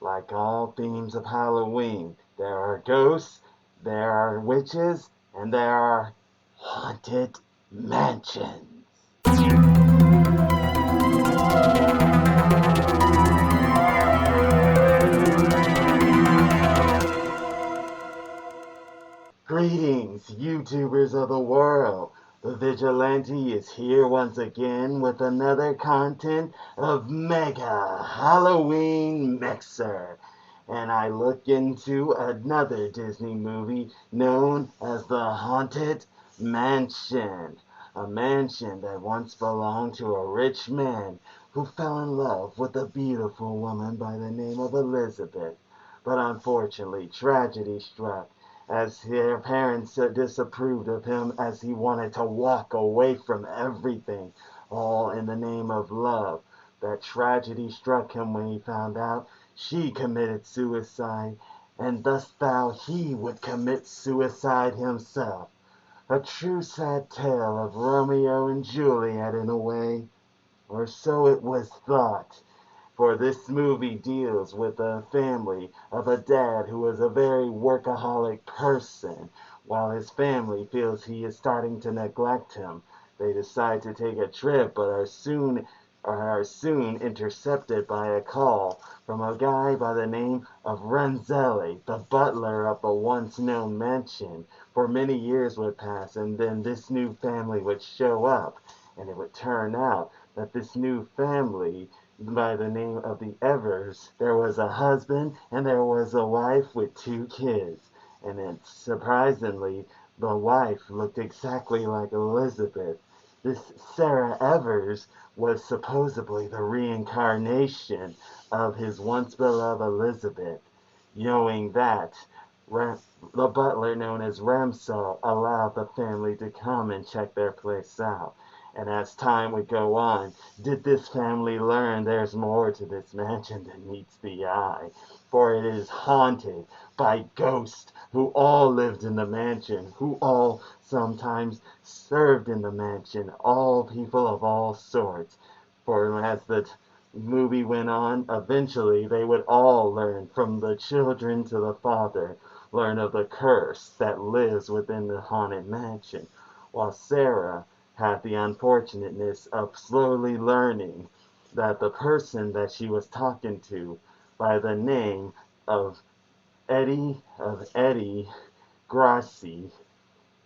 like all themes of Halloween, there are ghosts, there are witches, and there are haunted mansions. Greetings, YouTubers of the world. The Vigilante is here once again with another content of Mega Halloween Mixer. And I look into another Disney movie known as The Haunted Mansion. A mansion that once belonged to a rich man who fell in love with a beautiful woman by the name of Elizabeth. But unfortunately, tragedy struck as their parents disapproved of him as he wanted to walk away from everything, all in the name of love. That tragedy struck him when he found out she committed suicide, and thus vowed he would commit suicide himself. A true sad tale of Romeo and Juliet in a way, or so it was thought. For this movie deals with a family of a dad who is a very workaholic person. While his family feels he is starting to neglect him, they decide to take a trip but are soon intercepted by a call from a guy by the name of Renzelli, the butler of the once known mansion. For many years would pass, and then this new family would show up, and it would turn out that this new family by the name of the Evers, there was a husband and there was a wife with 2 kids. And then surprisingly, the wife looked exactly like Elizabeth. This Sarah Evers was supposedly the reincarnation of his once beloved Elizabeth. Knowing that, the butler known as Ramsell allowed the family to come and check their place out. And as time would go on, did this family learn there's more to this mansion than meets the eye? For it is haunted by ghosts who all lived in the mansion, who all sometimes served in the mansion, all people of all sorts. For as the movie went on, eventually they would all learn, from the children to the father, learn of the curse that lives within the haunted mansion. While Sarah had the unfortunateness of slowly learning that the person that she was talking to by the name of Eddie Grassi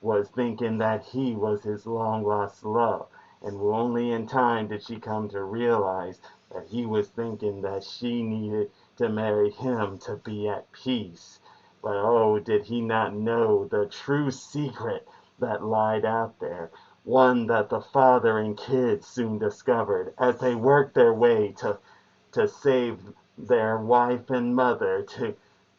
was thinking that he was his long lost love, and only in time did she come to realize that he was thinking that she needed to marry him to be at peace. But oh, did he not know the true secret that lied out there, one that the father and kids soon discovered as they worked their way to save their wife and mother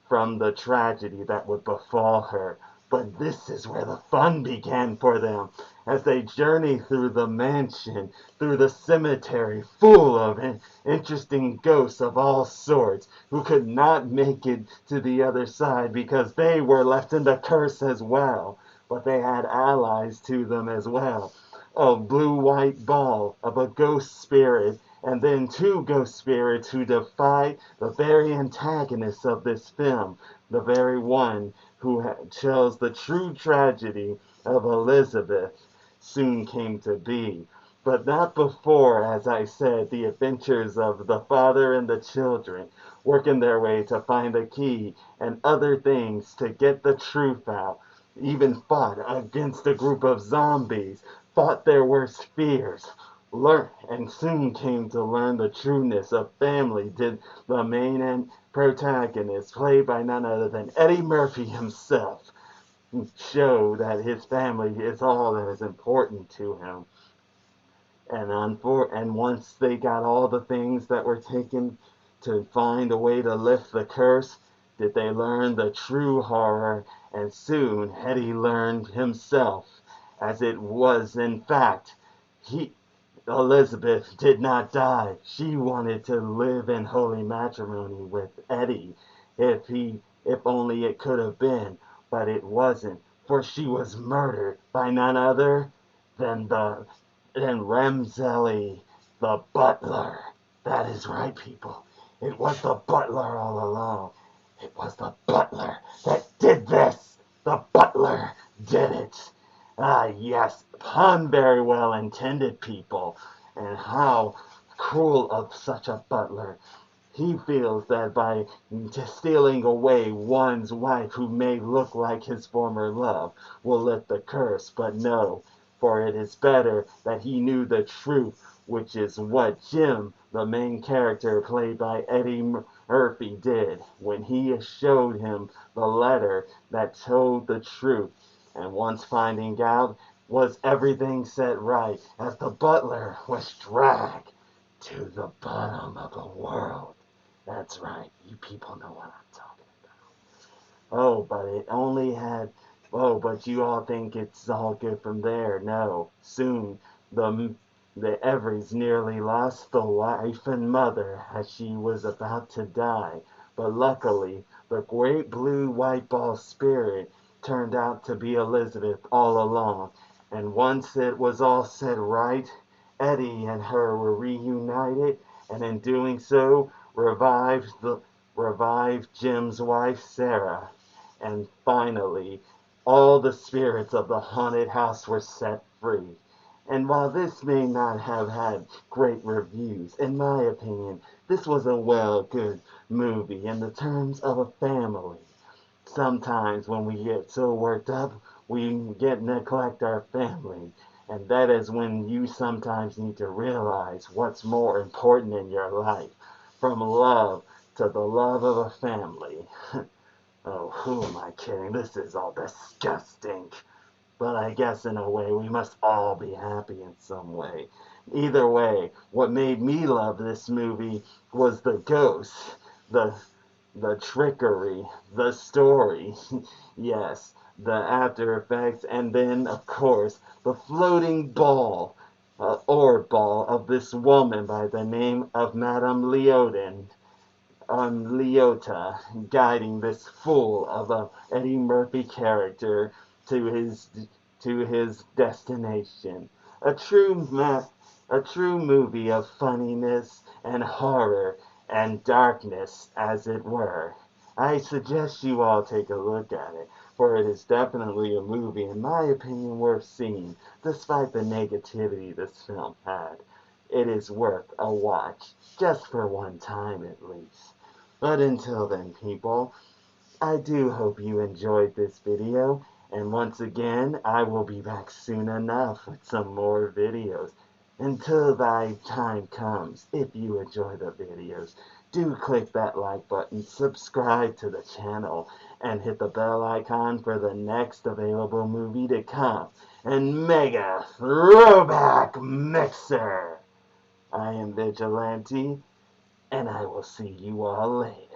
from the tragedy that would befall her. But this is where the fun began for them, as they journeyed through the mansion, through the cemetery full of interesting ghosts of all sorts, who could not make it to the other side because they were left in the curse as well. But they had allies to them as well. A blue-white ball of a ghost spirit, and then 2 ghost spirits who defied the very antagonist of this film, the very one who tells the true tragedy of Elizabeth, soon came to be. But not before, as I said, the adventures of the father and the children, working their way to find the key and other things to get the truth out, even fought against a group of zombies, fought their worst fears, learned and soon came to learn the trueness of family. Did the main protagonist, played by none other than Eddie Murphy himself, show that his family is all that is important to him. And once they got all the things that were taken to find a way to lift the curse, did they learn the true horror, and soon Eddie learned himself, as it was in fact, he Elizabeth did not die. She wanted to live in holy matrimony with Eddie, if only it could have been, but it wasn't, for she was murdered by none other than Ramseli, the butler. That is right, people. It was the butler all along. It was the butler that did this. The butler did it. Ah, yes, pun very well intended, people. And how cruel of such a butler. He feels that by stealing away one's wife who may look like his former love will lift the curse, but no, for it is better that he knew the truth, which is what Jim, the main character played by Eddie Murphy, did when he showed him the letter that told the truth. And once finding out, was everything set right as the butler was dragged to the bottom of the world. That's right. You people know what I'm talking about. Oh, but it only had. Oh, but you all think it's all good from there. No. Soon, the Everys nearly lost the wife and mother as she was about to die. But luckily, the great blue white ball spirit turned out to be Elizabeth all along. And once it was all set right, Eddie and her were reunited, and in doing so, revived Jim's wife Sarah, and finally all the spirits of the haunted house were set free. And while this may not have had great reviews, in my opinion, this was a good movie in the terms of a family. Sometimes when we get so worked up, we neglect our family. And that is when you sometimes need to realize what's more important in your life. From love to the love of a family. Oh, who am I kidding? This is all disgusting. But I guess in a way we must all be happy in some way. Either way, what made me love this movie was the ghosts, the the trickery, the story, yes, the after effects, and then, of course, the floating ball, or ball of this woman by the name of Madame Leoden, Leota, guiding this fool of a Eddie Murphy character to his destination. A true a true movie of funniness and horror and darkness, as it were. I suggest you all take a look at it, for it is definitely a movie, in my opinion, worth seeing, despite the negativity this film had. It is worth a watch, just for one time at least. But until then, people, I do hope you enjoyed this video, and once again, I will be back soon enough with some more videos. Until that time comes, if you enjoy the videos, do click that like button, subscribe to the channel, and hit the bell icon for the next available movie to come. And Mega Throwback Mixer! I am Vigilante, and I will see you all later.